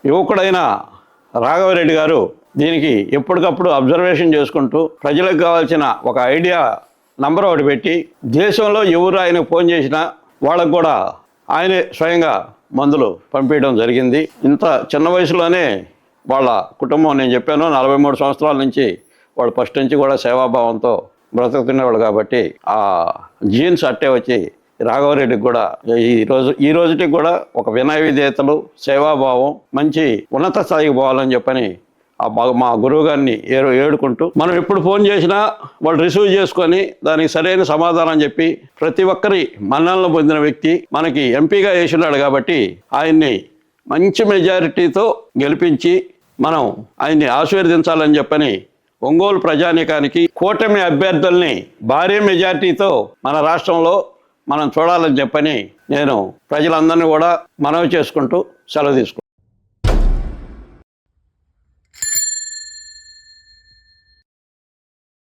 యువకుడైన రాఘవరెడ్డి గారు దీనికి ఎప్పటికప్పుడు అబ్జర్వేషన్ చేసుకుంటూ ప్రజలకు కావాల్సిన ఒక ఐడియా నంబర్ ఒకటి పెట్టి దేశంలో ఎవరు ఆయనకు ఫోన్ చేసినా వాళ్ళకు కూడా ఆయనే స్వయంగా మందులు పంపించడం జరిగింది. ఇంత చిన్న వయసులోనే వాళ్ళ కుటుంబం, నేను చెప్పాను 43 సంవత్సరాల నుంచి వాళ్ళు ఫస్ట్ నుంచి కూడా సేవాభావంతో బ్రతుకుతున్నవాళ్ళు కాబట్టి ఆ జీన్స్ అట్టే వచ్చి రాఘవరెడ్డికి కూడా ఈ రోజుకి కూడా ఒక వినయ విధేయతలు, సేవాభావం, మంచి ఉన్నత స్థాయికి పోవాలని చెప్పని మా గురువు గారిని ఏడుకుంటూ మనం ఎప్పుడు ఫోన్ చేసినా వాళ్ళు రిసీవ్ చేసుకొని దానికి సరైన సమాధానం చెప్పి ప్రతి ఒక్కరి మన్ననలు పొందిన వ్యక్తి మనకి ఎంపీగా వేసినాడు కాబట్టి ఆయన్ని మంచి మెజారిటీతో గెలిపించి మనం ఆయన్ని ఆశీర్వదించాలని చెప్పని ఒంగోలు ప్రజానీకానికి కూటమి అభ్యర్థుల్ని భారీ మెజారిటీతో మన రాష్ట్రంలో మనం చూడాలని చెప్పని నేను ప్రజలందరినీ కూడా మనవి చేసుకుంటూ సెలవు తీసుకుంటాను.